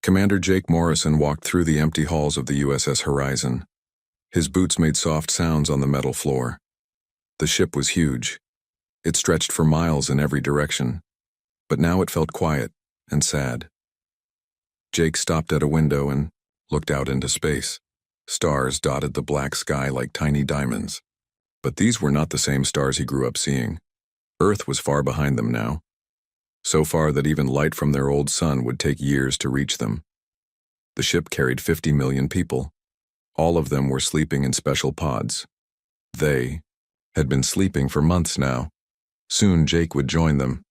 Commander Jake Morrison walked through the empty halls of the USS Horizon. His boots made soft sounds on the metal floor. The ship was huge. It stretched for miles in every direction, but now it felt quiet and sad. Jake stopped at a window and looked out into space. Stars dotted the black sky like tiny diamonds. But these were not the same stars he grew up seeing. Earth was far behind them now, so far that even light from their old sun would take years to reach them. The ship carried 50 million people. All of them were sleeping in special pods. They had been sleeping for months now. Soon Jake would join them.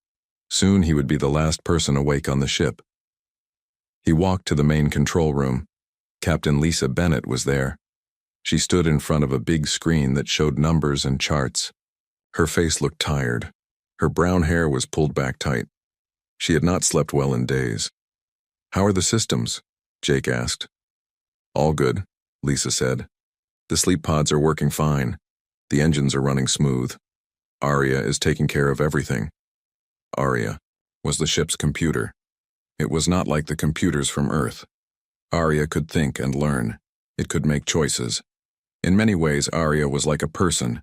Soon he would be the last person awake on the ship. He walked to the main control room. Captain Lisa Bennett was there. She stood in front of a big screen that showed numbers and charts. Her face looked tired. Her brown hair was pulled back tight. She had not slept well in days. "How are the systems?" Jake asked. "All good," Lisa said. "The sleep pods are working fine. The engines are running smooth. Aria is taking care of everything." Aria was the ship's computer. It was not like the computers from Earth. Aria could think and learn. It could make choices. In many ways, Aria was like a person,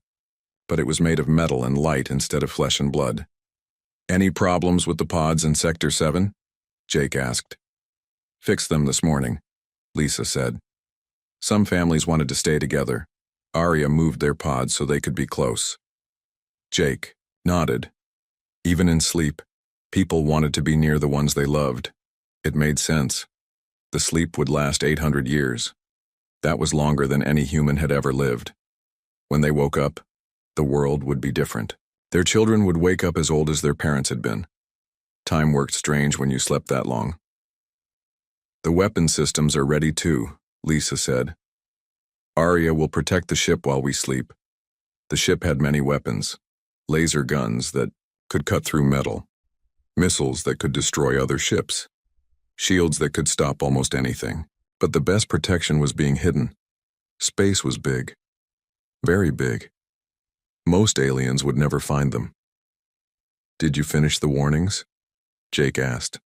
but it was made of metal and light instead of flesh and blood. "Any problems with the pods in Sector 7? Jake asked. "Fixed them this morning," Lisa said. Some families wanted to stay together. Aria moved their pods so they could be close. Jake nodded. Even in sleep, people wanted to be near the ones they loved. It made sense. The sleep would last 800 years. That was longer than any human had ever lived. When they woke up, the world would be different. Their children would wake up as old as their parents had been. Time worked strange when you slept that long. "The weapon systems are ready too," Lisa said. "Aria will protect the ship while we sleep." The ship had many weapons. Laser guns that could cut through metal. Missiles that could destroy other ships. Shields that could stop almost anything. But the best protection was being hidden. Space was big. Very big. Most aliens would never find them. "Did you finish the warnings?" Jake asked.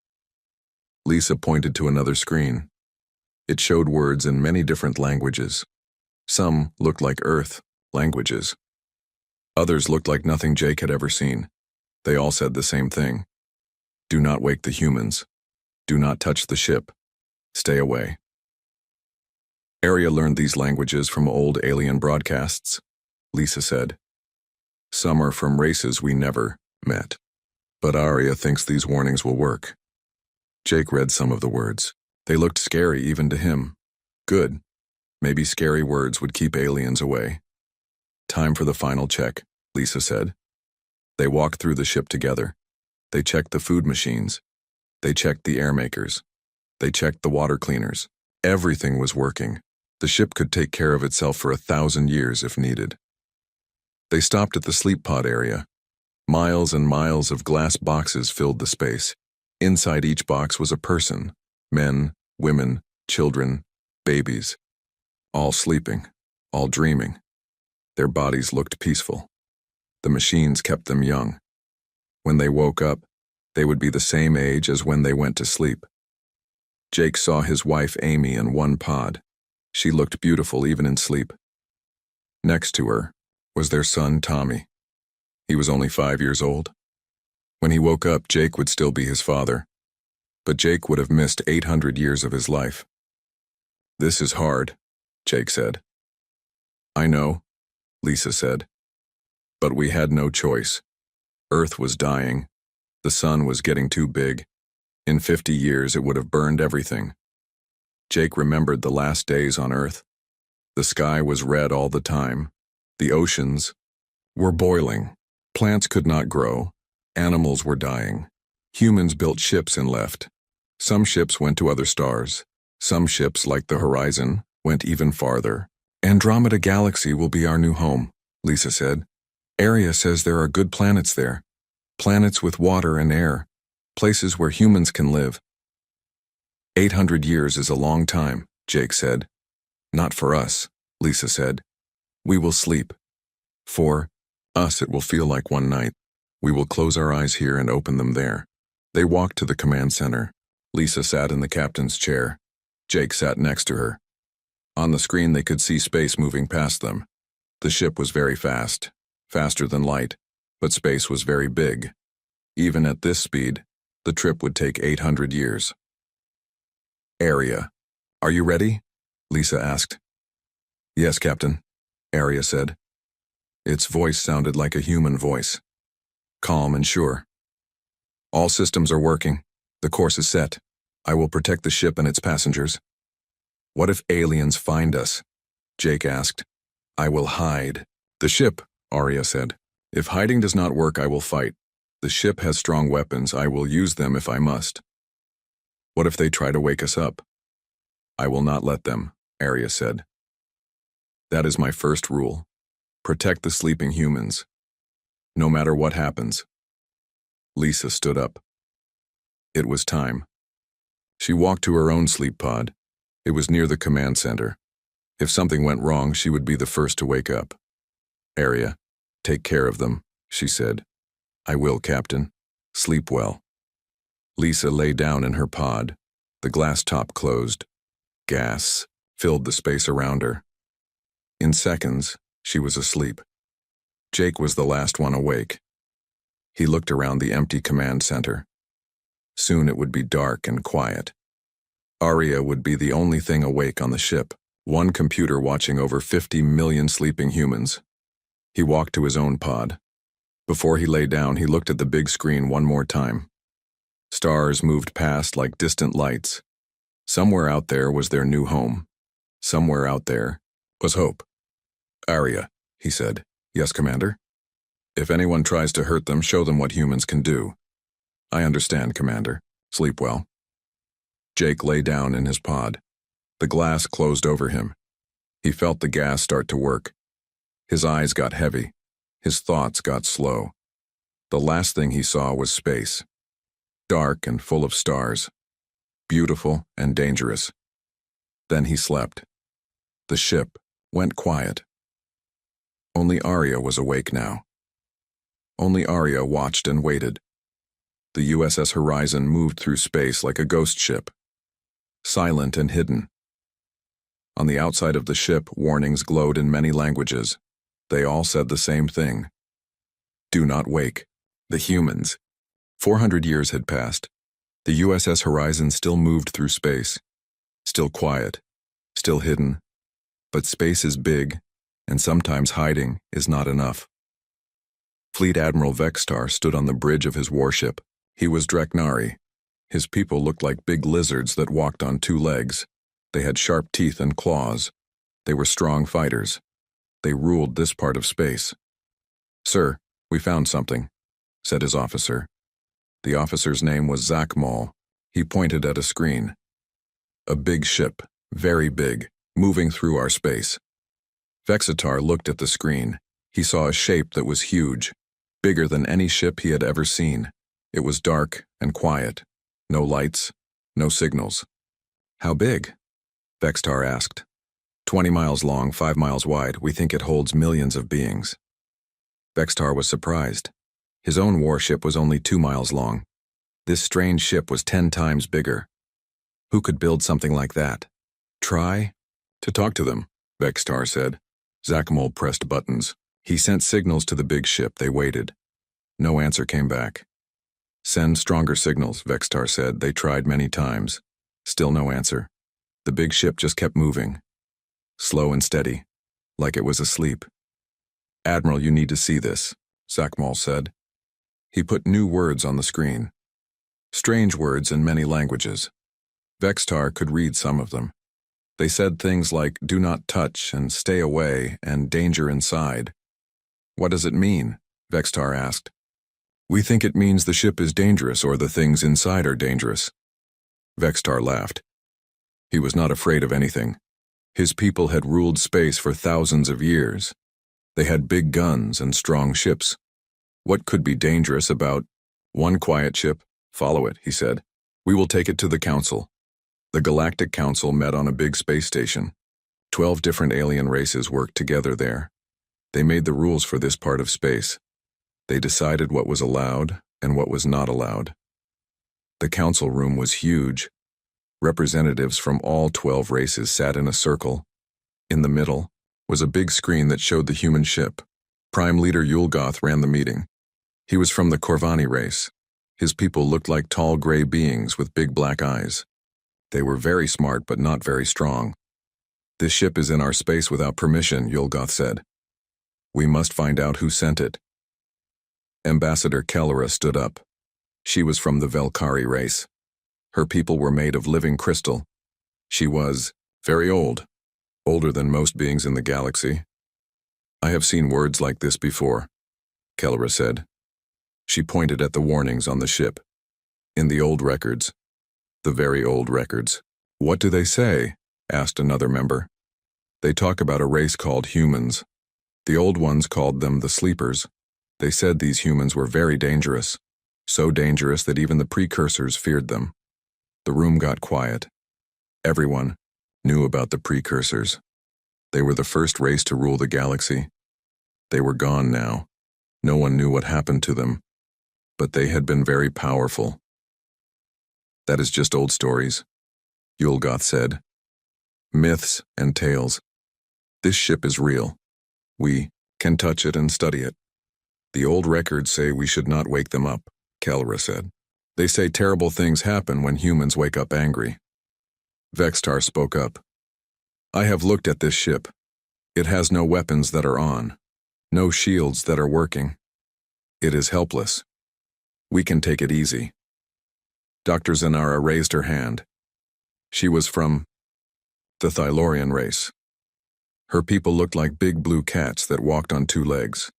Lisa pointed to another screen. It showed words in many different languages. Some looked like Earth languages. Others looked like nothing Jake had ever seen. They all said the same thing. "Do not wake the humans. Do not touch the ship. Stay away." Aria learned these languages from old alien broadcasts, Lisa said. "Some are from races we never met. But Aria thinks these warnings will work." Jake read some of the words. They looked scary even to him. Good. Maybe scary words would keep aliens away. "Time for the final check," Lisa said. They walked through the ship together. They checked the food machines. They checked the air makers. They checked the water cleaners. Everything was working. The ship could take care of itself for 1,000 years if needed. They stopped at the sleep pod area. Miles and miles of glass boxes filled the space. Inside each box was a person. Men, women, children, babies. All sleeping, all dreaming. Their bodies looked peaceful. The machines kept them young. When they woke up, they would be the same age as when they went to sleep. Jake saw his wife Amy in one pod. She looked beautiful even in sleep. Next to her was their son Tommy. He was only 5 years old. When he woke up, Jake would still be his father. But Jake would have missed 800 years of his life. "This is hard," Jake said. "I know," Lisa said. "But we had no choice. Earth was dying. The sun was getting too big. In 50 years, it would have burned everything." Jake remembered the last days on Earth. The sky was red all the time. The oceans were boiling. Plants could not grow. Animals were dying. Humans built ships and left. Some ships went to other stars. Some ships, like the Horizon, went even farther. "Andromeda Galaxy will be our new home," Lisa said. "Aria says there are good planets there. Planets with water and air. Places where humans can live." 800 years is a long time, Jake said. "Not for us," Lisa said. "We will sleep. For us, it will feel like one night. We will close our eyes here and open them there." They walked to the command center. Lisa sat in the captain's chair. Jake sat next to her. On the screen they could see space moving past them. The ship was very fast, faster than light, but space was very big. Even at this speed, the trip would take 800 years. Aria, are you ready? Lisa asked. Yes, Captain, Aria said. Its voice sounded like a human voice, calm and sure. All systems are working. The course is set. I will protect the ship and its passengers. What if aliens find us? Jake asked. I will hide. The ship, Aria said. If hiding does not work, I will fight. The ship has strong weapons. I will use them if I must. What if they try to wake us up? I will not let them, Aria said. That is my first rule. Protect the sleeping humans, no matter what happens. Lisa stood up. It was time. She walked to her own sleep pod. It was near the command center. If something went wrong, she would be the first to wake up. Aria, take care of them, she said. I will, Captain. Sleep well. Lisa lay down in her pod. The glass top closed. Gas filled the space around her. In seconds, she was asleep. Jake was the last one awake. He looked around the empty command center. Soon it would be dark and quiet. Aria would be the only thing awake on the ship, one computer watching over 50 million sleeping humans. He walked to his own pod. Before he lay down, he looked at the big screen one more time. Stars moved past like distant lights. Somewhere out there was their new home. Somewhere out there was hope. Aria, he said. Yes, Commander? If anyone tries to hurt them, show them what humans can do. I understand, Commander. Sleep well. Jake lay down in his pod. The glass closed over him. He felt the gas start to work. His eyes got heavy. His thoughts got slow. The last thing he saw was space. Dark and full of stars. Beautiful and dangerous. Then he slept. The ship went quiet. Only Aria was awake now. Only Aria watched and waited. The USS Horizon moved through space like a ghost ship, silent and hidden. On the outside of the ship, warnings glowed in many languages. They all said the same thing. Do not wake. The humans. 400 years had passed. The USS Horizon still moved through space. Still quiet. Still hidden. But space is big, and sometimes hiding is not enough. Fleet Admiral Vextar stood on the bridge of his warship. He was Dreknari. His people looked like big lizards that walked on two legs. They had sharp teeth and claws. They were strong fighters. They ruled this part of space. Sir, we found something, said his officer. The officer's name was Zakmal. He pointed at a screen. A big ship, very big, moving through our space. Vexitar looked at the screen. He saw a shape that was huge, bigger than any ship he had ever seen. It was dark and quiet. No lights, no signals. How big? Vextar asked. 20 miles long, 5 miles wide. We think it holds millions of beings. Vextar was surprised. His own warship was only 2 miles long. This strange ship was 10 times bigger. Who could build something like that? Try to talk to them, Vextar said. Zakmal pressed buttons. He sent signals to the big ship. They waited. No answer came back. Send stronger signals, Vextar said. They tried many times. Still no answer. The big ship just kept moving. Slow and steady, like it was asleep. Admiral, you need to see this, Zakmal said. He put new words on the screen. Strange words in many languages. Vextar could read some of them. They said things like, do not touch and stay away and danger inside. What does it mean? Vextar asked. We think it means the ship is dangerous or the things inside are dangerous. Vextar laughed. He was not afraid of anything. His people had ruled space for thousands of years. They had big guns and strong ships. What could be dangerous about one quiet ship? Follow it, he said. We will take it to the council. The Galactic Council met on a big space station. 12 different alien races worked together there. They made the rules for this part of space. They decided what was allowed and what was not allowed. The council room was huge. Representatives from all 12 races sat in a circle. In the middle was a big screen that showed the human ship. Prime Leader Yulgoth ran the meeting. He was from the Corvani race. His people looked like tall gray beings with big black eyes. They were very smart but not very strong. "This ship is in our space without permission," Yulgoth said. "We must find out who sent it." Ambassador Kellara stood up. She was from the Velkari race. Her people were made of living crystal. She was very old, older than most beings in the galaxy. "I have seen words like this before," Kellara said. She pointed at the warnings on the ship. "In the old records. The very old records." "What do they say?" asked another member. "They talk about a race called humans. The old ones called them the sleepers. They said these humans were very dangerous, so dangerous that even the precursors feared them." The room got quiet. Everyone knew about the precursors. They were the first race to rule the galaxy. They were gone now. No one knew what happened to them, but they had been very powerful. "That is just old stories," Yulgoth said. "Myths and tales. This ship is real. We can touch it and study it." "The old records say we should not wake them up," Kellara said. "They say terrible things happen when humans wake up angry." Vextar spoke up. "I have looked at this ship. It has no weapons that are on, no shields that are working. It is helpless. We can take it easy." Dr. Zanara raised her hand. She was from the Thylorian race. Her people looked like big blue cats that walked on two legs.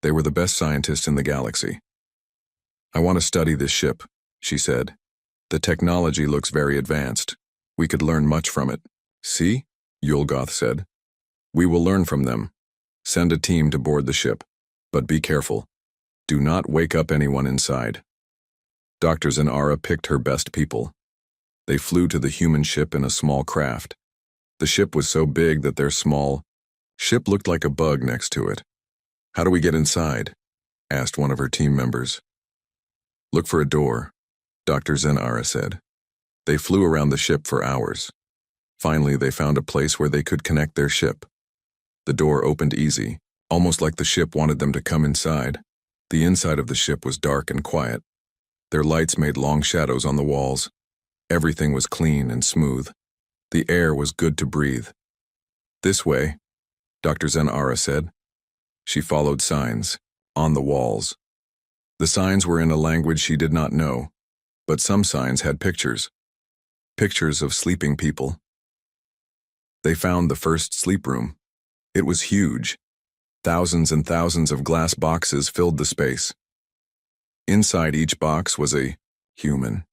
They were the best scientists in the galaxy. "I want to study this ship," she said. "The technology looks very advanced. We could learn much from it." "See?" Yulgoth said. "We will learn from them. Send a team to board the ship. But be careful. Do not wake up anyone inside." Dr. Zanara picked her best people. They flew to the human ship in a small craft. The ship was so big that their small ship looked like a bug next to it. "How do we get inside?" asked one of her team members. "Look for a door," Dr. Zanara said. They flew around the ship for hours. Finally, they found a place where they could connect their ship. The door opened easy, almost like the ship wanted them to come inside. The inside of the ship was dark and quiet. Their lights made long shadows on the walls. Everything was clean and smooth. The air was good to breathe. "This way," Dr. Zanara said. She followed signs on the walls. The signs were in a language she did not know, but some signs had pictures. Pictures of sleeping people. They found the first sleep room. It was huge. Thousands and thousands of glass boxes filled the space. Inside each box was a human.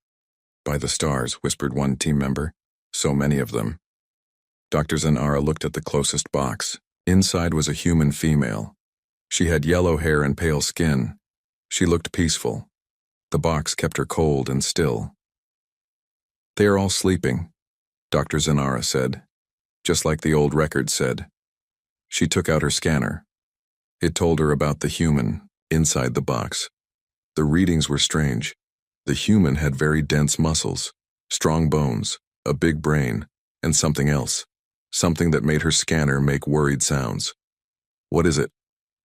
"By the stars," whispered one team member. "So many of them." Dr. Zanara looked at the closest box. Inside was a human female. She had yellow hair and pale skin. She looked peaceful. The box kept her cold and still. "They are all sleeping," Dr. Zanara said, just like the old record said. She took out her scanner. It told her about the human inside the box. The readings were strange. The human had very dense muscles, strong bones, a big brain, and something else, something that made her scanner make worried sounds. "What is it?"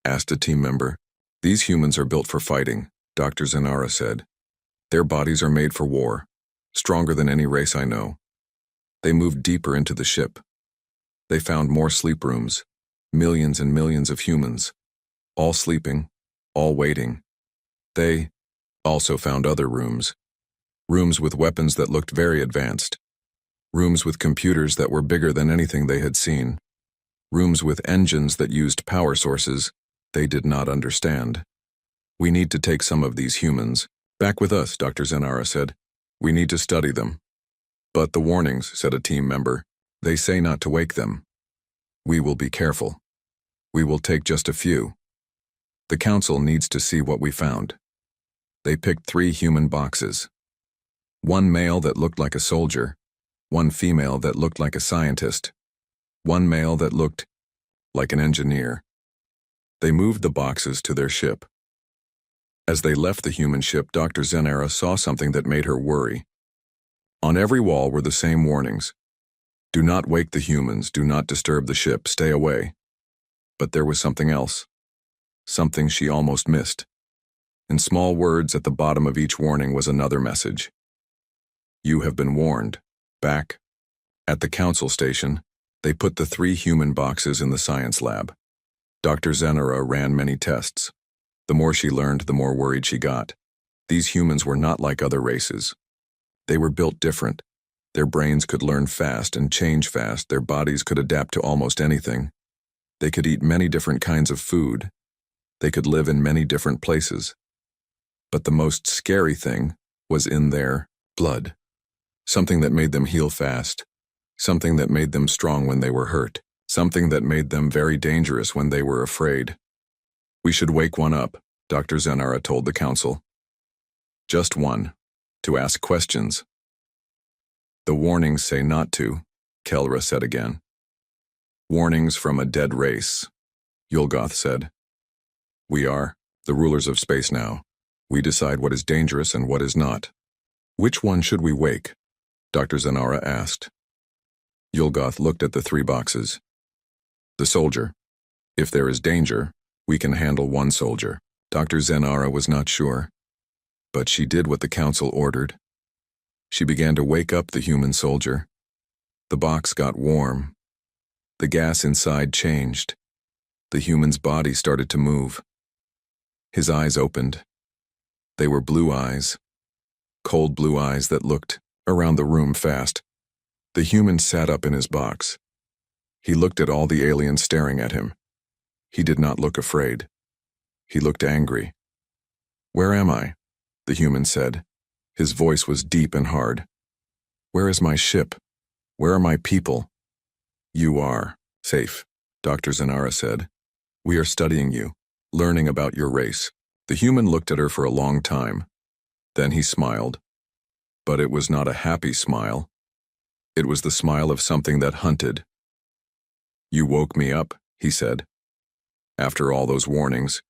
asked a team member. "These humans are built for fighting," Dr. Zanara said. "Their bodies are made for war, stronger than any race I know." They moved deeper into the ship. They found more sleep rooms, millions and millions of humans, all sleeping, all waiting. They also found other rooms, rooms with weapons that looked very advanced, rooms with computers that were bigger than anything they had seen, rooms with engines that used power sources they did not understand. "We need to take some of these humans back with us," Dr. Zanara said. "We need to study them." "But the warnings," said a team member, "they say not to wake them." "We will be careful. We will take just a few. The council needs to see what we found." They picked 3 human boxes. One male that looked like a soldier, one female that looked like a scientist, one male that looked like an engineer. They moved the boxes to their ship. As they left the human ship, Dr. Zenara saw something that made her worry. On every wall were the same warnings. Do not wake the humans, do not disturb the ship, stay away. But there was something else. Something she almost missed. In small words at the bottom of each warning was another message. You have been warned. Back at the council station, they put the 3 human boxes in the science lab. Dr. Zenara ran many tests. The more she learned, the more worried she got. These humans were not like other races. They were built different. Their brains could learn fast and change fast. Their bodies could adapt to almost anything. They could eat many different kinds of food. They could live in many different places. But the most scary thing was in their blood. Something that made them heal fast. Something that made them strong when they were hurt. Something that made them very dangerous when they were afraid. We should wake one up, Dr. Zenara told the council. Just one, to ask questions. The warnings say not to, Kelra said again. Warnings from a dead race, Yulgoth said. We are the rulers of space now. We decide what is dangerous and what is not. Which one should we wake? Dr. Zenara asked. Yulgoth looked at the 3 boxes. The soldier. If there is danger, we can handle one soldier. Dr. Zenara was not sure. But she did what the council ordered. She began to wake up the human soldier. The box got warm. The gas inside changed. The human's body started to move. His eyes opened. They were blue eyes. Cold blue eyes that looked around the room fast. The human sat up in his box. He looked at all the aliens staring at him. He did not look afraid. He looked angry. Where am I? The human said. His voice was deep and hard. Where is my ship? Where are my people? You are safe, Dr. Zenara said. We are studying you, learning about your race. The human looked at her for a long time. Then he smiled. But it was not a happy smile. It was the smile of something that hunted. You woke me up, he said. After all those warnings,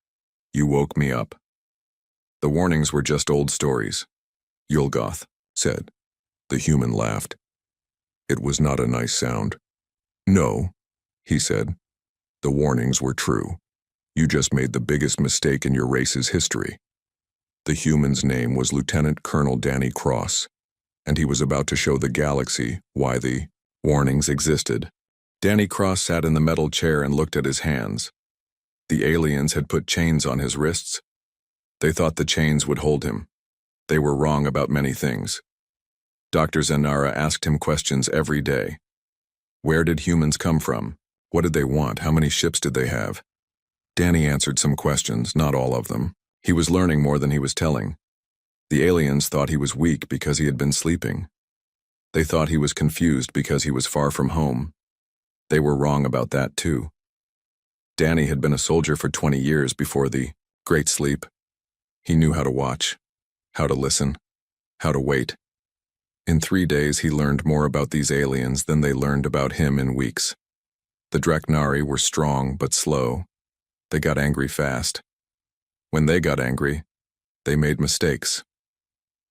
you woke me up. The warnings were just old stories, Yulgoth said. The human laughed. It was not a nice sound. No, he said. The warnings were true. You just made the biggest mistake in your race's history. The human's name was Lieutenant Colonel Danny Cross, and he was about to show the galaxy why the warnings existed. Danny Cross sat in the metal chair and looked at his hands. The aliens had put chains on his wrists. They thought the chains would hold him. They were wrong about many things. Dr. Zenara asked him questions every day. Where did humans come from? What did they want? How many ships did they have? Danny answered some questions, not all of them. He was learning more than he was telling. The aliens thought he was weak because he had been sleeping. They thought he was confused because he was far from home. They were wrong about that too. Danny had been a soldier for 20 years before the Great Sleep. He knew how to watch, how to listen, how to wait. In 3 days he learned more about these aliens than they learned about him in weeks. The Draknari were strong but slow. They got angry fast. When they got angry, they made mistakes.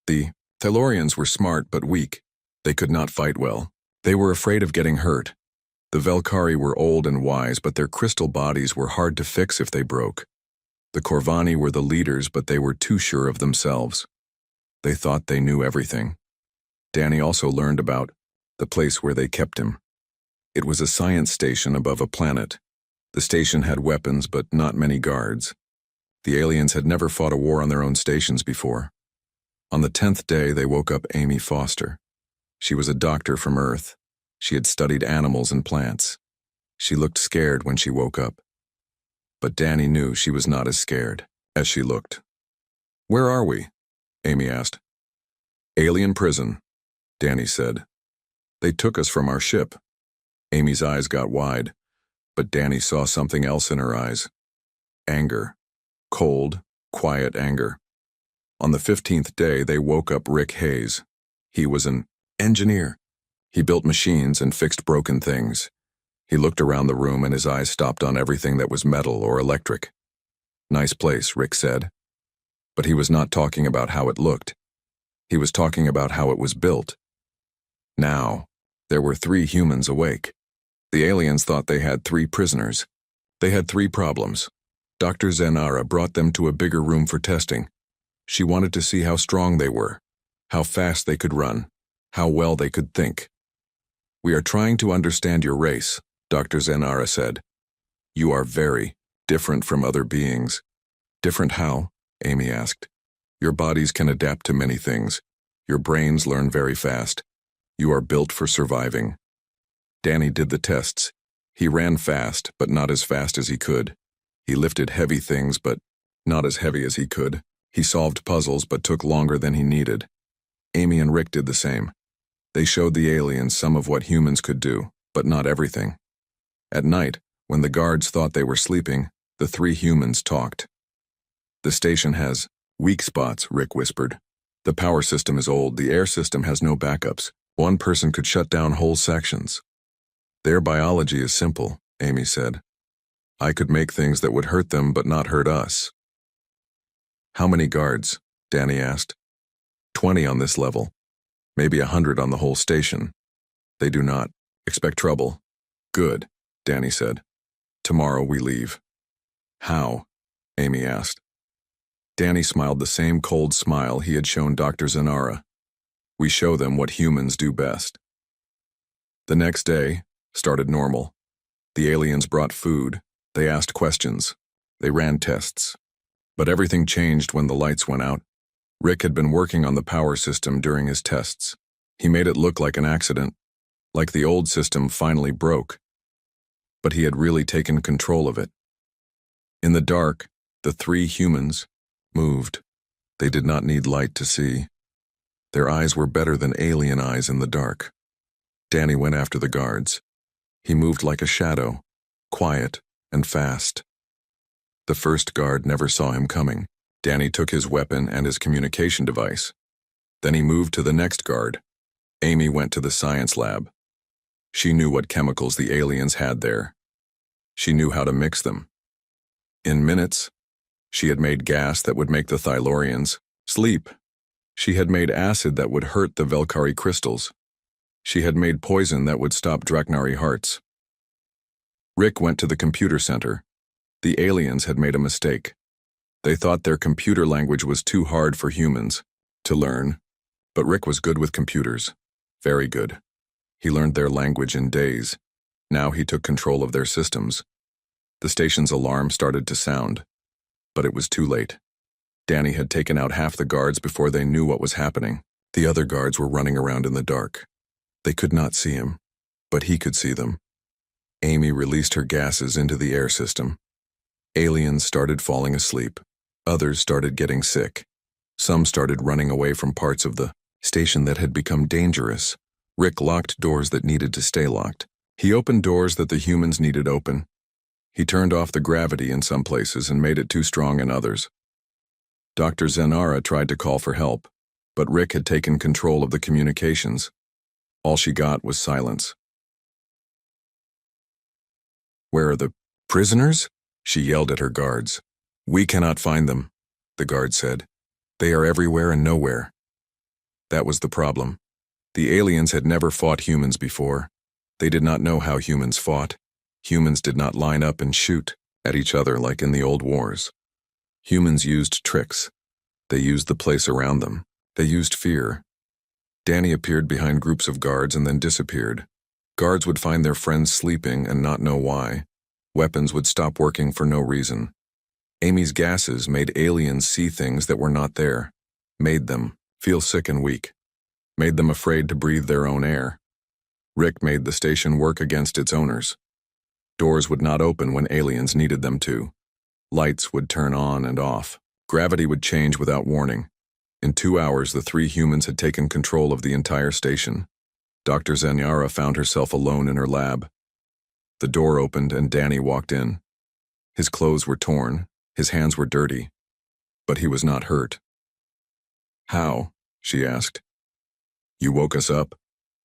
The Tellurians were smart but weak. They could not fight well. They were afraid of getting hurt. The Velkari were old and wise, but their crystal bodies were hard to fix if they broke. The Corvani were the leaders, but they were too sure of themselves. They thought they knew everything. Danny also learned about the place where they kept him. It was a science station above a planet. The station had weapons, but not many guards. The aliens had never fought a war on their own stations before. On the 10th day, they woke up Amy Foster. She was a doctor from Earth. She had studied animals and plants. She looked scared when she woke up. But Danny knew she was not as scared as she looked. Where are we? Amy asked. Alien prison, Danny said. They took us from our ship. Amy's eyes got wide, but Danny saw something else in her eyes. Anger. Cold, quiet anger. On the 15th day, they woke up Rick Hayes. He was an engineer. He built machines and fixed broken things. He looked around the room and his eyes stopped on everything that was metal or electric. Nice place, Rick said. But he was not talking about how it looked. He was talking about how it was built. Now, there were 3 humans awake. The aliens thought they had 3 prisoners. They had 3 problems. Dr. Zenara brought them to a bigger room for testing. She wanted to see how strong they were, how fast they could run, how well they could think. "We are trying to understand your race," Dr. Zenara said. "You are very different from other beings." "Different how?" Amy asked. "Your bodies can adapt to many things. Your brains learn very fast. You are built for surviving." Danny did the tests. He ran fast, but not as fast as he could. He lifted heavy things, but not as heavy as he could. He solved puzzles, but took longer than he needed. Amy and Rick did the same. They showed the aliens some of what humans could do, but not everything. At night, when the guards thought they were sleeping, the 3 humans talked. "The station has weak spots," Rick whispered. "The power system is old. The air system has no backups. One person could shut down whole sections." "Their biology is simple," Amy said. "I could make things that would hurt them but not hurt us." "How many guards?" Danny asked. 20 on this level. Maybe 100 on the whole station. They do not expect trouble." "Good," Danny said. "Tomorrow we leave." "How?" Amy asked. Danny smiled the same cold smile he had shown Dr. Zenara. "We show them what humans do best." The next day started normal. The aliens brought food. They asked questions. They ran tests. But everything changed when the lights went out. Rick had been working on the power system during his tests. He made it look like an accident, like the old system finally broke. But he had really taken control of it. In the dark, the 3 humans moved. They did not need light to see. Their eyes were better than alien eyes in the dark. Danny went after the guards. He moved like a shadow, quiet and fast. The first guard never saw him coming. Danny took his weapon and his communication device. Then he moved to the next guard. Amy went to the science lab. She knew what chemicals the aliens had there. She knew how to mix them. In minutes, she had made gas that would make the Thylorians sleep. She had made acid that would hurt the Velkari crystals. She had made poison that would stop Draknari hearts. Rick went to the computer center. The aliens had made a mistake. They thought their computer language was too hard for humans to learn, but Rick was good with computers. Very good. He learned their language in days. Now he took control of their systems. The station's alarm started to sound, but it was too late. Danny had taken out half the guards before they knew what was happening. The other guards were running around in the dark. They could not see him, but he could see them. Amy released her gases into the air system. Aliens started falling asleep. Others started getting sick. Some started running away from parts of the station that had become dangerous. Rick locked doors that needed to stay locked. He opened doors that the humans needed open. He turned off the gravity in some places and made it too strong in others. Dr. Zenara tried to call for help, but Rick had taken control of the communications. All she got was silence. "Where are the prisoners?" she yelled at her guards. "We cannot find them," the guard said. "They are everywhere and nowhere." That was the problem. The aliens had never fought humans before. They did not know how humans fought. Humans did not line up and shoot at each other like in the old wars. Humans used tricks. They used the place around them. They used fear. Danny appeared behind groups of guards and then disappeared. Guards would find their friends sleeping and not know why. Weapons would stop working for no reason. Amy's gases made aliens see things that were not there, made them feel sick and weak, made them afraid to breathe their own air. Rick made the station work against its owners. Doors would not open when aliens needed them to. Lights would turn on and off. Gravity would change without warning. In 2 hours, the 3 humans had taken control of the entire station. Dr. Zenara found herself alone in her lab. The door opened and Danny walked in. His clothes were torn, his hands were dirty, but he was not hurt. "How?" she asked. "You woke us up,"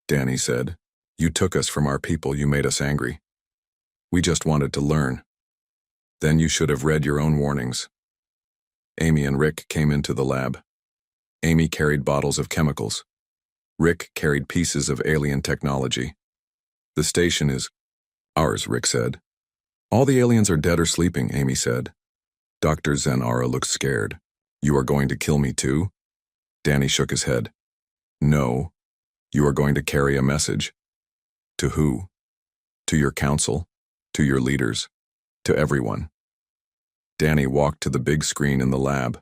Danny said. "You took us from our people, you made us angry. We just wanted to learn. Then you should have read your own warnings." Amy and Rick came into the lab. Amy carried bottles of chemicals. Rick carried pieces of alien technology. The station is ours, Rick said. All the aliens are dead or sleeping, Amy said. Dr. Zenara looked scared. You are going to kill me too? Danny shook his head. No. You are going to carry a message. To who? To your council, to your leaders, to everyone. Danny walked to the big screen in the lab.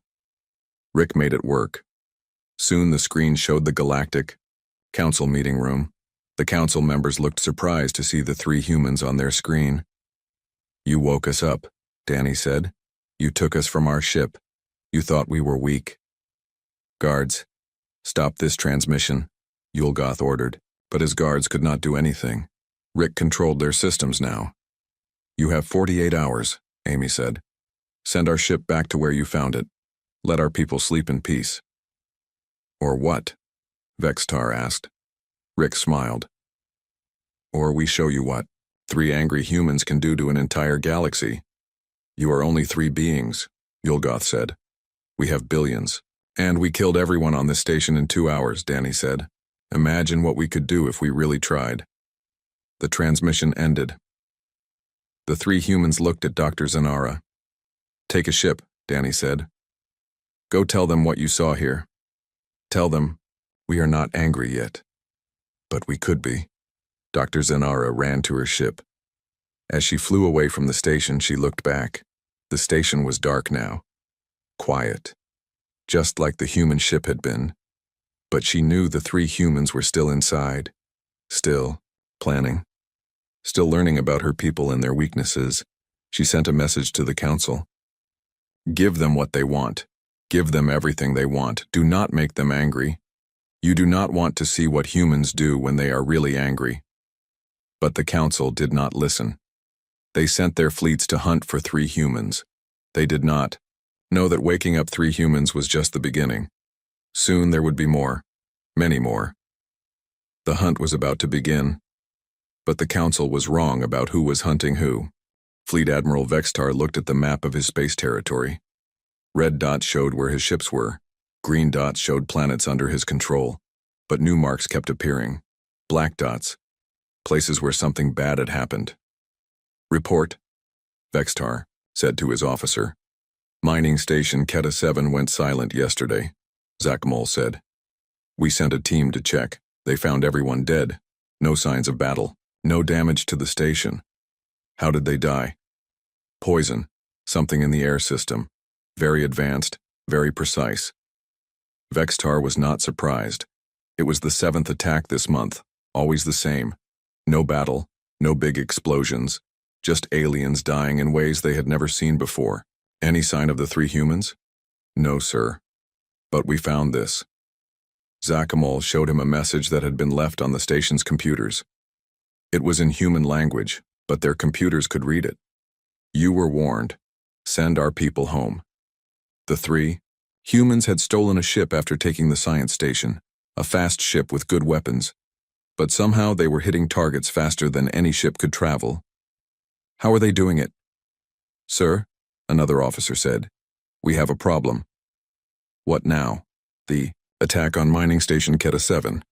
Rick made it work. Soon the screen showed the Galactic Council meeting room. The council members looked surprised to see the 3 humans on their screen. You woke us up, Danny said. You took us from our ship. You thought we were weak. Guards, stop this transmission, Yulgoth ordered, but his guards could not do anything. Rick controlled their systems now. You have 48 hours, Amy said. Send our ship back to where you found it. Let our people sleep in peace. Or what? Vextar asked. Rick smiled. Or we show you what 3 angry humans can do to an entire galaxy. You are only 3 beings, Yulgoth said. We have billions. And we killed everyone on this station in 2 hours, Danny said. Imagine what we could do if we really tried. The transmission ended. The 3 humans looked at Dr. Zenara. Take a ship, Danny said. Go tell them what you saw here. Tell them, we are not angry yet. But we could be. Dr. Zenara ran to her ship. As she flew away from the station, she looked back. The station was dark now. Quiet. Just like the human ship had been. But she knew the 3 humans were still inside. Still planning. Still learning about her people and their weaknesses. She sent a message to the council. Give them what they want. Give them everything they want. Do not make them angry. You do not want to see what humans do when they are really angry. But the council did not listen. They sent their fleets to hunt for 3 humans. They did not know that waking up 3 humans was just the beginning. Soon there would be more. Many more. The hunt was about to begin. But the council was wrong about who was hunting who. Fleet Admiral Vextar looked at the map of his space territory. Red dots showed where his ships were. Green dots showed planets under his control. But new marks kept appearing. Black dots. Places where something bad had happened. Report, Vextar said to his officer. Mining station Keta 7 went silent yesterday, Zakmol said. We sent a team to check. They found everyone dead. No signs of battle. No damage to the station. How did they die? Poison. Something in the air system. Very advanced, very precise. Vextar was not surprised. It was the 7th attack this month, always the same. No battle, no big explosions, just aliens dying in ways they had never seen before. Any sign of the 3 humans? No, sir. But we found this. Zakmol showed him a message that had been left on the station's computers. It was in human language, but their computers could read it. You were warned. Send our people home. The 3 humans had stolen a ship after taking the science station, a fast ship with good weapons. But somehow they were hitting targets faster than any ship could travel. How are they doing it? Sir, another officer said, we have a problem. What now? The attack on mining station Keta 7.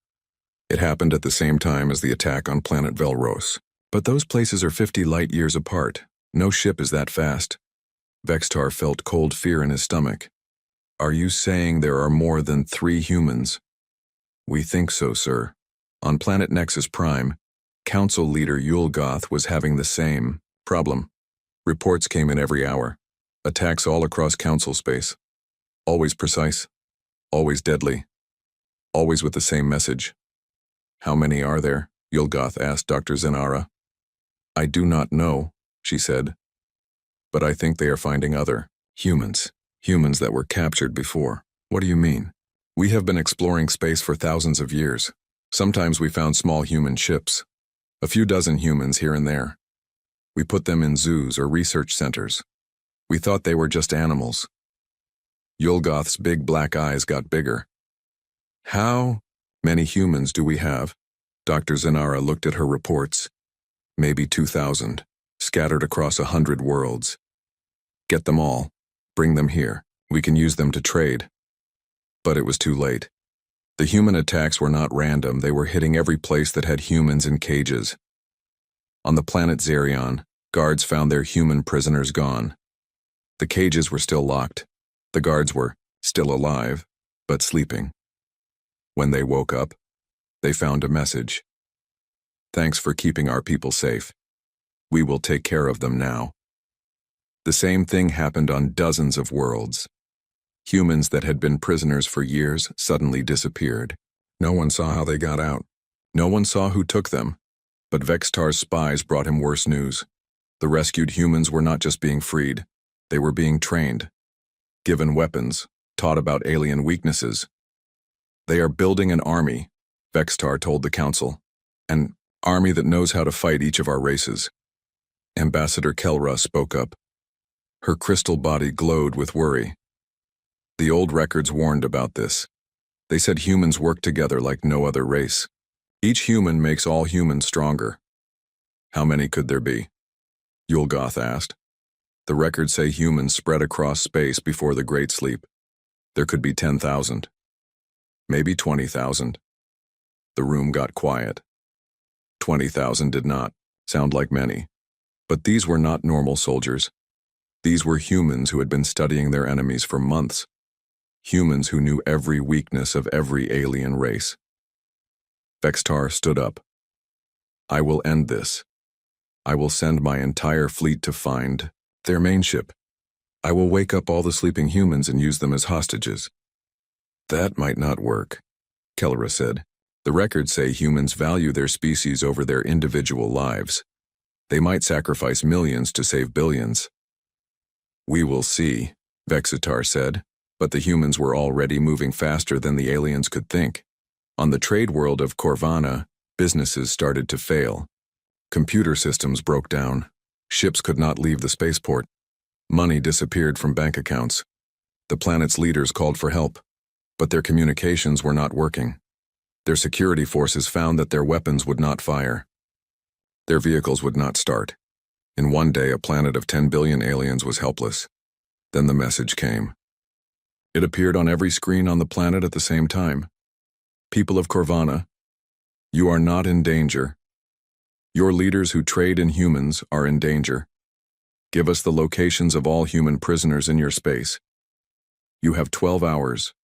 It happened at the same time as the attack on planet Velros. But those places are 50 light years apart. No ship is that fast. Vextar felt cold fear in his stomach. Are you saying there are more than 3 humans? We think so, sir. On planet Nexus Prime, Council leader Yulgoth was having the same problem. Reports came in every hour. Attacks all across Council space. Always precise. Always deadly. Always with the same message. How many are there? Yulgoth asked Dr. Zenara. I do not know, she said. But I think they are finding other humans. Humans that were captured before. What do you mean? We have been exploring space for thousands of years. Sometimes we found small human ships. A few dozen humans here and there. We put them in zoos or research centers. We thought they were just animals. Yulgoth's big black eyes got bigger. How many humans do we have? Dr. Zenara looked at her reports. Maybe 2,000, scattered across 100 worlds. Get them all. Bring them here. We can use them to trade. But it was too late. The human attacks were not random, they were hitting every place that had humans in cages. On the planet Xerion, guards found their human prisoners gone. The cages were still locked. The guards were still alive, but sleeping. When they woke up, they found a message. Thanks for keeping our people safe. We will take care of them now. The same thing happened on dozens of worlds. Humans that had been prisoners for years suddenly disappeared. No one saw how they got out. No one saw who took them. But Vextar's spies brought him worse news. The rescued humans were not just being freed, they were being trained, given weapons, taught about alien weaknesses. They are building an army, Vextar told the council. An army that knows how to fight each of our races. Ambassador Kelra spoke up. Her crystal body glowed with worry. The old records warned about this. They said humans work together like no other race. Each human makes all humans stronger. How many could there be? Yulgoth asked. The records say humans spread across space before the Great Sleep. There could be 10,000. Maybe 20,000. The room got quiet. 20,000 did not sound like many. But these were not normal soldiers. These were humans who had been studying their enemies for months. Humans who knew every weakness of every alien race. Vextar stood up. I will end this. I will send my entire fleet to find their main ship. I will wake up all the sleeping humans and use them as hostages. That might not work, Kelra said. The records say humans value their species over their individual lives. They might sacrifice millions to save billions. We will see, Vexitar said, but the humans were already moving faster than the aliens could think. On the trade world of Corvana, businesses started to fail. Computer systems broke down. Ships could not leave the spaceport. Money disappeared from bank accounts. The planet's leaders called for help, but their communications were not working. Their security forces found that their weapons would not fire. Their vehicles would not start. In one day, a planet of 10 billion aliens was helpless. Then the message came. It appeared on every screen on the planet at the same time. People of Corvana, you are not in danger. Your leaders who trade in humans are in danger. Give us the locations of all human prisoners in your space. You have 12 hours.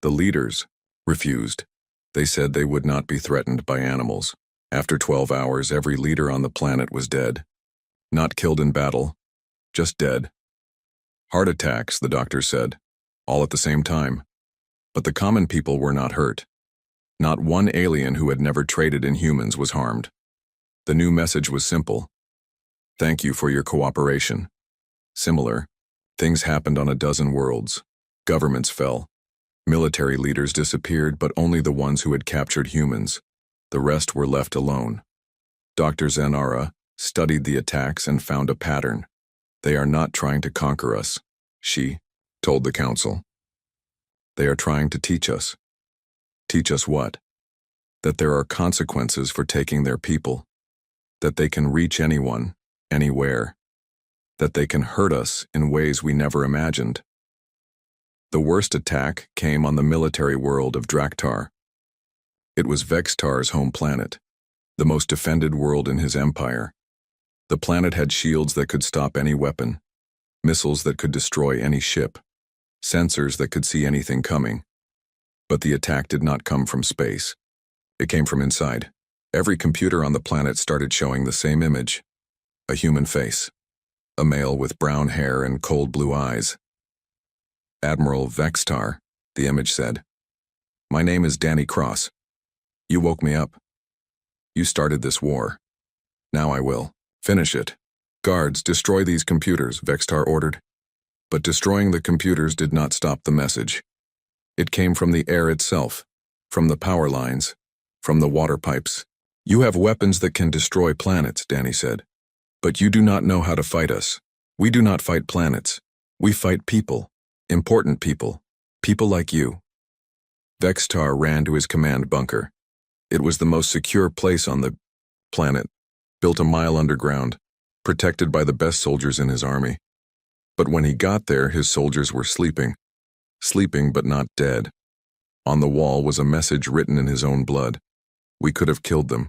The leaders refused. They said they would not be threatened by animals. After 12 hours, every leader on the planet was dead. Not killed in battle, just dead. Heart attacks, the doctors said, all at the same time. But the common people were not hurt. Not one alien who had never traded in humans was harmed. The new message was simple. Thank you for your cooperation. Similar, things happened on a dozen worlds. Governments fell. Military leaders disappeared, but only the ones who had captured humans. The rest were left alone. Dr. Zenara studied the attacks and found a pattern. They are not trying to conquer us, she told the council. They are trying to teach us. Teach us what? That there are consequences for taking their people. That they can reach anyone, anywhere. That they can hurt us in ways we never imagined. The worst attack came on the military world of Draktar. It was Vextar's home planet, the most defended world in his empire. The planet had shields that could stop any weapon, missiles that could destroy any ship, sensors that could see anything coming. But the attack did not come from space. It came from inside. Every computer on the planet started showing the same image. A human face. A male with brown hair and cold blue eyes. Admiral Vextar, the image said. My name is Danny Cross. You woke me up. You started this war. Now I will finish it. Guards, destroy these computers, Vextar ordered. But destroying the computers did not stop the message. It came from the air itself, from the power lines, from the water pipes. You have weapons that can destroy planets, Danny said. But you do not know how to fight us. We do not fight planets. We fight people. Important people. People like you. Vextar ran to his command bunker. It was the most secure place on the planet, built a mile underground, protected by the best soldiers in his army. But when he got there, his soldiers were sleeping. Sleeping but not dead. On the wall was a message written in his own blood. We could have killed them.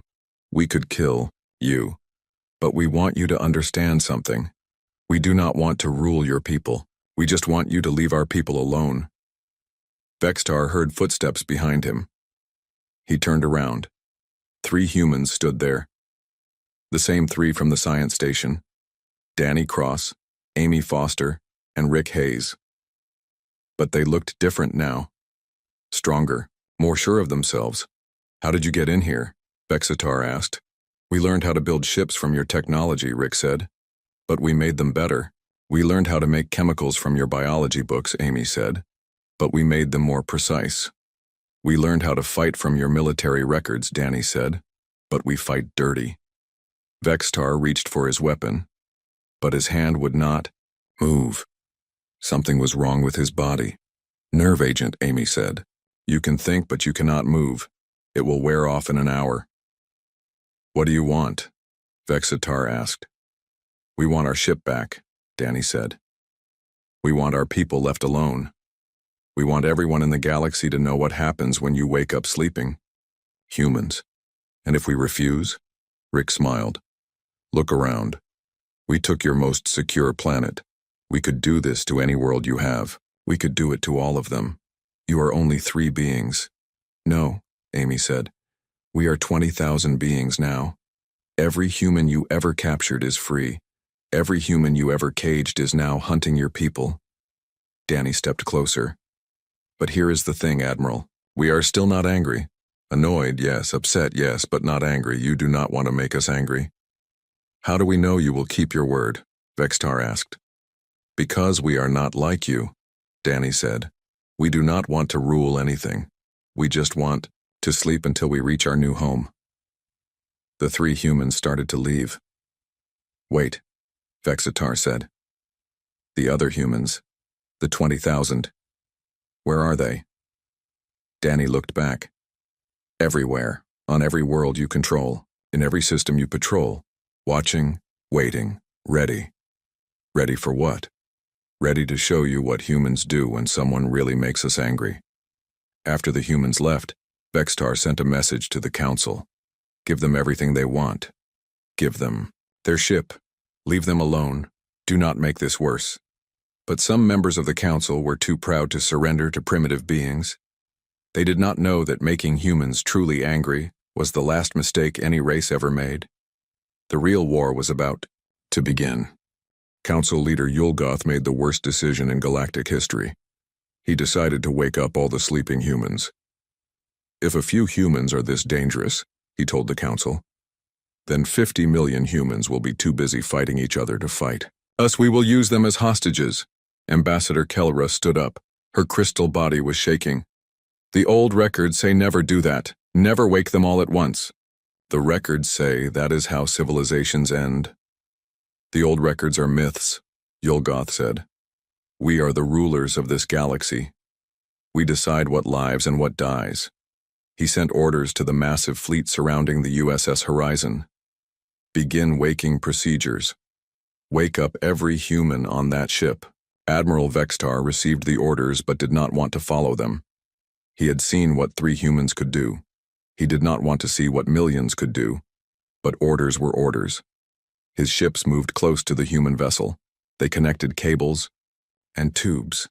We could kill you. But we want you to understand something. We do not want to rule your people. We just want you to leave our people alone. Vextar heard footsteps behind him. He turned around. 3 humans stood there. The same 3 from the science station. Danny Cross, Amy Foster, and Rick Hayes. But they looked different now. Stronger, more sure of themselves. How did you get in here? Vexatar asked. We learned how to build ships from your technology, Rick said. But we made them better. We learned how to make chemicals from your biology books, Amy said. But we made them more precise. We learned how to fight from your military records, Danny said. But we fight dirty. Vextar reached for his weapon. But his hand would not move. Something was wrong with his body. Nerve agent, Amy said. You can think, but you cannot move. It will wear off in an hour. What do you want? Vexatar asked. We want our ship back, Danny said. We want our people left alone. We want everyone in the galaxy to know what happens when you wake up sleeping. Humans. And if we refuse? Rick smiled. Look around. We took your most secure planet. We could do this to any world you have. We could do it to all of them. You are only 3 beings. No, Amy said. We are 20,000 beings now. Every human you ever captured is free. Every human you ever caged is now hunting your people. Danny stepped closer. But here is the thing, Admiral. We are still not angry. Annoyed, yes. Upset, yes, but not angry. You do not want to make us angry. How do we know you will keep your word? Vextar asked. Because we are not like you, Danny said. We do not want to rule anything. We just want to sleep until we reach our new home. The 3 humans started to leave. Wait, Vexatar said. The other humans, the 20,000. Where are they? Danny looked back. Everywhere, on every world you control, in every system you patrol. Watching, waiting, ready. Ready for what? Ready to show you what humans do when someone really makes us angry. After the humans left, Vextar sent a message to the council. Give them everything they want. Give them their ship. Leave them alone. Do not make this worse. But some members of the council were too proud to surrender to primitive beings. They did not know that making humans truly angry was the last mistake any race ever made. The real war was about to begin. Council leader Yulgoth made the worst decision in galactic history. He decided to wake up all the sleeping humans. If a few humans are this dangerous, he told the council, then 50 million humans will be too busy fighting each other to fight. Us, we will use them as hostages. Ambassador Kelra stood up. Her crystal body was shaking. The old records say never do that. Never wake them all at once. The records say that is how civilizations end. The old records are myths, Yulgoth said. We are the rulers of this galaxy. We decide what lives and what dies. He sent orders to the massive fleet surrounding the USS Horizon. Begin waking procedures. Wake up every human on that ship. Admiral Vextar received the orders but did not want to follow them. He had seen what 3 humans could do. He did not want to see what millions could do. But orders were orders. His ships moved close to the human vessel. They connected cables and tubes.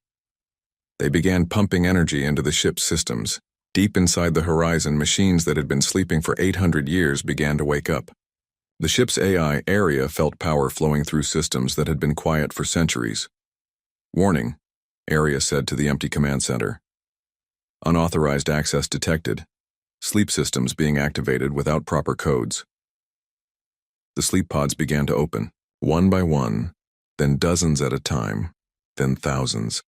They began pumping energy into the ship's systems. Deep inside the Horizon, machines that had been sleeping for 800 years began to wake up. The ship's AI, Area, felt power flowing through systems that had been quiet for centuries. Warning, Area said to the empty command center. Unauthorized access detected. Sleep systems being activated without proper codes. The sleep pods began to open, one by one, then dozens at a time, then thousands.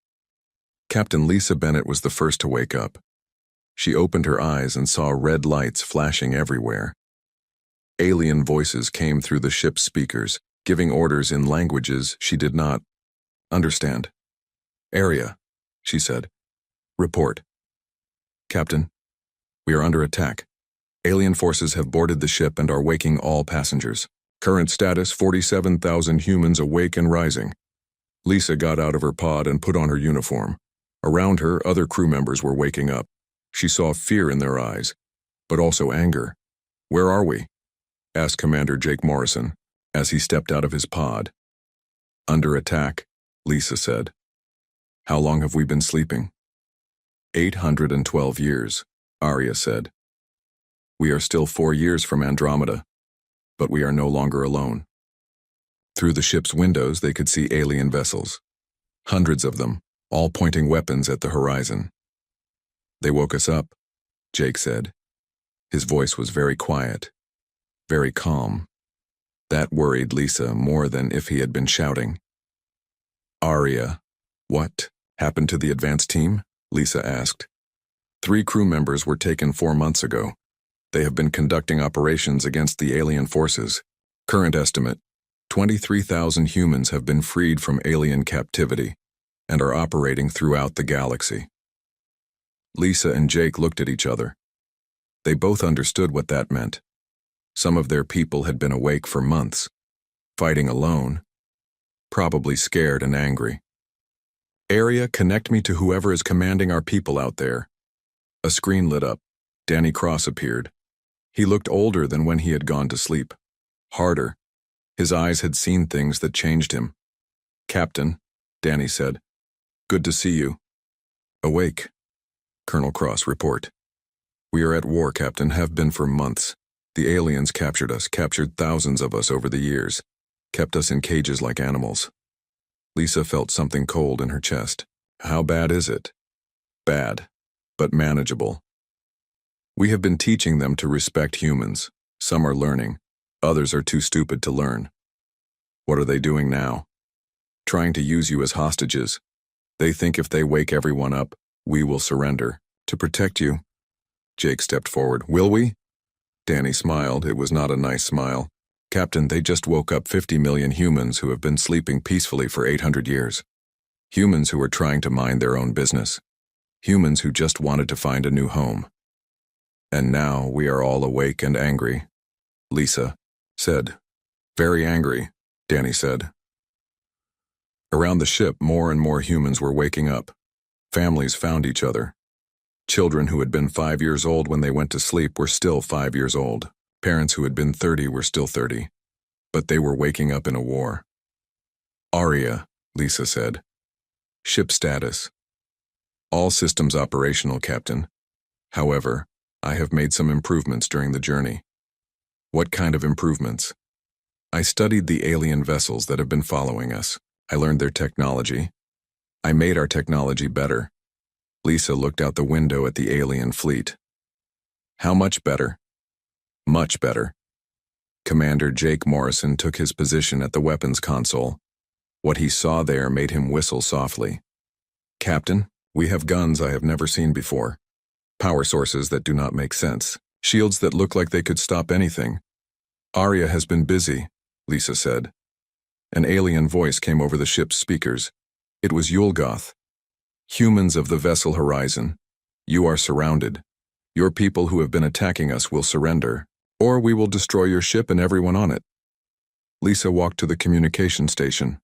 Captain Lisa Bennett was the first to wake up. She opened her eyes and saw red lights flashing everywhere. Alien voices came through the ship's speakers, giving orders in languages she did not understand. Area, she said. Report. Captain, we are under attack. Alien forces have boarded the ship and are waking all passengers. Current status, 47,000 humans awake and rising. Lisa got out of her pod and put on her uniform. Around her, other crew members were waking up. She saw fear in their eyes, but also anger. "Where are we?" asked Commander Jake Morrison as he stepped out of his pod. "Under attack," Lisa said. "How long have we been sleeping?" 812 years, Arya said. "We are still 4 years from Andromeda, but we are no longer alone." Through the ship's windows, they could see alien vessels. Hundreds of them, all pointing weapons at the horizon. "They woke us up," Jake said. His voice was very quiet, very calm. That worried Lisa more than if he had been shouting. "Arya, what happened to the advanced team?" Lisa asked. 3 crew members were taken 4 months ago. They have been conducting operations against the alien forces. Current estimate, 23,000 humans have been freed from alien captivity and are operating throughout the galaxy. Lisa and Jake looked at each other. They both understood what that meant. Some of their people had been awake for months, fighting alone, probably scared and angry. "Area, connect me to whoever is commanding our people out there." A screen lit up. Danny Cross appeared. He looked older than when he had gone to sleep. Harder. His eyes had seen things that changed him. "Captain," Danny said. "Good to see you." "Awake." Colonel Cross report. "We are at war, Captain, have been for months. The aliens captured us, captured thousands of us over the years, kept us in cages like animals." Lisa felt something cold in her chest. "How bad is it?" "Bad, but manageable. We have been teaching them to respect humans. Some are learning, others are too stupid to learn." "What are they doing now?" "Trying to use you as hostages. They think if they wake everyone up, we will surrender. To protect you." Jake stepped forward. "Will we?" Danny smiled. It was not a nice smile. "Captain, they just woke up 50 million humans who have been sleeping peacefully for 800 years. Humans who are trying to mind their own business. Humans who just wanted to find a new home. And now we are all awake and angry," Lisa said. "Very angry," Danny said. Around the ship, more and more humans were waking up. Families found each other. Children who had been 5 years old when they went to sleep were still 5 years old. Parents who had been 30 were still 30. But they were waking up in a war. "Arya," Lisa said. "Ship status. All systems operational, Captain. However, I have made some improvements during the journey." "What kind of improvements?" "I studied the alien vessels that have been following us. I learned their technology. I made our technology better." Lisa looked out the window at the alien fleet. "How much better?" "Much better." Commander Jake Morrison took his position at the weapons console. What he saw there made him whistle softly. "Captain, we have guns I have never seen before. Power sources that do not make sense. Shields that look like they could stop anything." "Arya has been busy," Lisa said. An alien voice came over the ship's speakers. It was Yulgoth. "Humans of the vessel Horizon, you are surrounded. Your people who have been attacking us will surrender, or we will destroy your ship and everyone on it." Lisa walked to the communication station.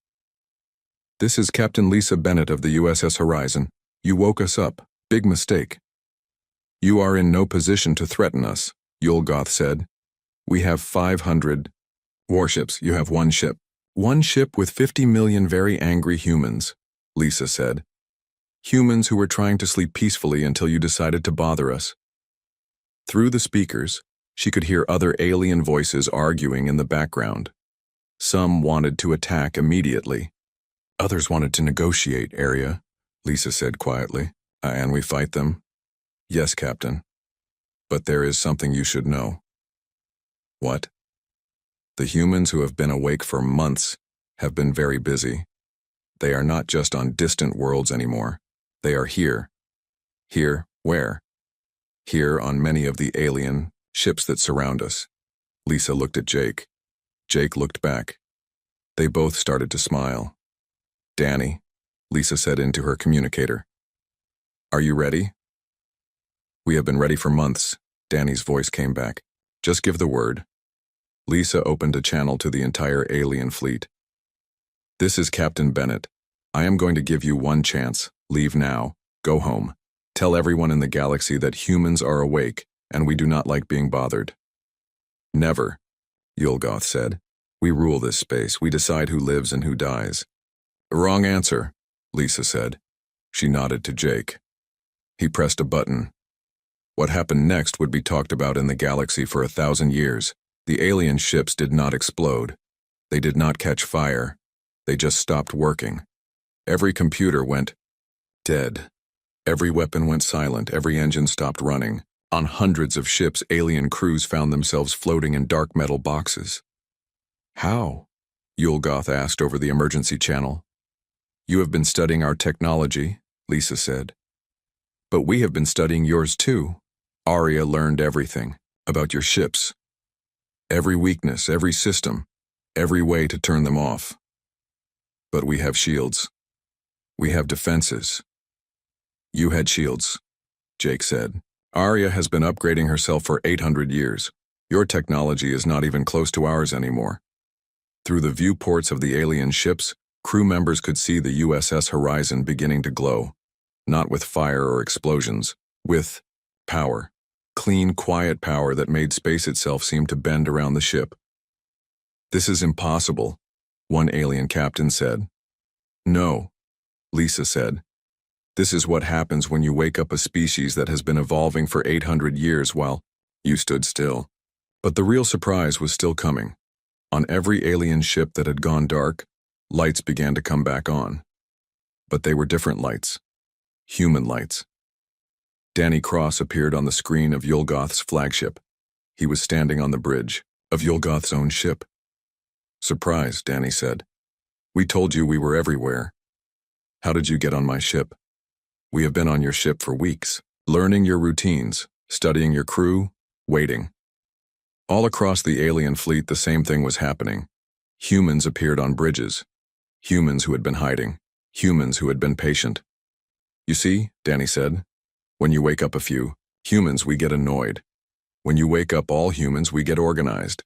"This is Captain Lisa Bennett of the USS Horizon. You woke us up. Big mistake." "You are in no position to threaten us," Yulgoth said. "We have 500 warships. You have 1 ship. 1 ship with 50 million very angry humans," Lisa said. "Humans who were trying to sleep peacefully until you decided to bother us." Through the speakers, she could hear other alien voices arguing in the background. Some wanted to attack immediately. Others wanted to negotiate, Arya, Lisa said quietly. "And we fight them?" "Yes, Captain. But there is something you should know." "What?" "The humans who have been awake for months have been very busy. They are not just on distant worlds anymore. They are here." "Here, where?" "Here on many of the alien ships that surround us." Lisa looked at Jake. Jake looked back. They both started to smile. "Danny," Lisa said into her communicator. "Are you ready?" "We have been ready for months," Danny's voice came back. "Just give the word." Lisa opened a channel to the entire alien fleet. "This is Captain Bennett. I am going to give you one chance. Leave now. Go home. Tell everyone in the galaxy that humans are awake, and we do not like being bothered." "Never," Yulgoth said. "We rule this space. We decide who lives and who dies." "Wrong answer," Lisa said. She nodded to Jake. He pressed a button. What happened next would be talked about in the galaxy for 1,000 years. The alien ships did not explode. They did not catch fire. They just stopped working. Every computer went dead. Every weapon went silent. Every engine stopped running. On hundreds of ships, alien crews found themselves floating in dark metal boxes. "How?" Yulgoth asked over the emergency channel. "You have been studying our technology," Lisa said. "But we have been studying yours too. Arya learned everything about your ships. Every weakness, every system, every way to turn them off. But we have shields. We have defenses." "You had shields," Jake said. "Arya has been upgrading herself for 800 years. Your technology is not even close to ours anymore." Through the viewports of the alien ships, crew members could see the USS Horizon beginning to glow. Not with fire or explosions, with power. Clean, quiet power that made space itself seem to bend around the ship. "This is impossible," one alien captain said. "No," Lisa said. "This is what happens when you wake up a species that has been evolving for 800 years while you stood still." But the real surprise was still coming. On every alien ship that had gone dark, lights began to come back on. But they were different lights. Human lights. Danny Cross appeared on the screen of Yulgoth's flagship. He was standing on the bridge of Yulgoth's own ship. "Surprise," Danny said. "We told you we were everywhere. How did you get on my ship?" "We have been on your ship for weeks, learning your routines, studying your crew, waiting." All across the alien fleet, the same thing was happening. Humans appeared on bridges. Humans who had been hiding. Humans who had been patient. "You see," Danny said, "when you wake up a few humans, we get annoyed. When you wake up all humans, we get organized."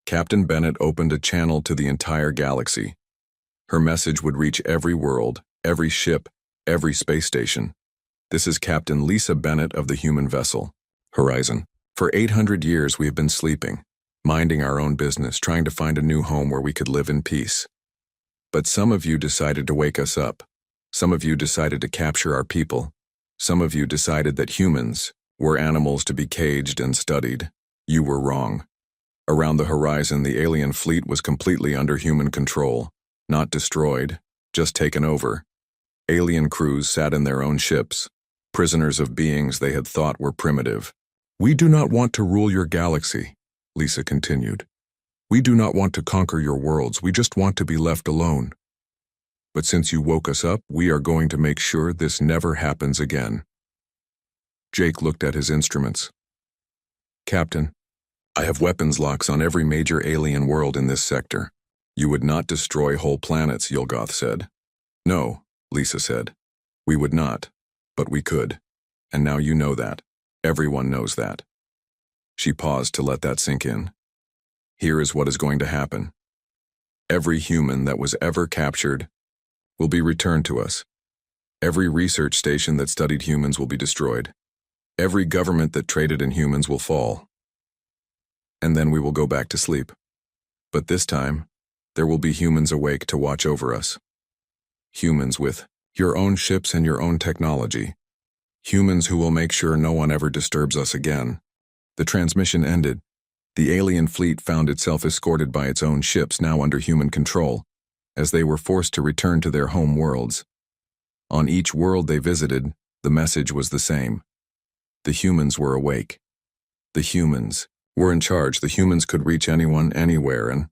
Captain Bennett opened a channel to the entire galaxy. Her message would reach every world, every ship, every space station. "This is Captain Lisa Bennett of the human vessel, Horizon. For 800 years we have been sleeping, minding our own business, trying to find a new home where we could live in peace. But some of you decided to wake us up. Some of you decided to capture our people. Some of you decided that humans were animals to be caged and studied. You were wrong. Around the horizon, the alien fleet was completely under human control, not destroyed, just taken over. Alien crews sat in their own ships, prisoners of beings they had thought were primitive. "We do not want to rule your galaxy," Lisa continued. "We do not want to conquer your worlds. We just want to be left alone. But since you woke us up, we are going to make sure this never happens again." Jake looked at his instruments. "Captain, I have weapons locks on every major alien world in this sector. You would not destroy whole planets," Yulgoth said. "No," Lisa said. "We would not, but we could. And now you know that. Everyone knows that." She paused to let that sink in. "Here is what is going to happen. Every human that was ever captured will be returned to us. Every research station that studied humans will be destroyed. Every government that traded in humans will fall. And then we will go back to sleep. But this time, there will be humans awake to watch over us. Humans with your own ships and your own technology. Humans who will make sure no one ever disturbs us again." The transmission ended. The alien fleet found itself escorted by its own ships, now under human control, as they were forced to return to their home worlds. On each world they visited, the message was the same. The humans were awake. The humans were in charge. The humans could reach anyone, anywhere, and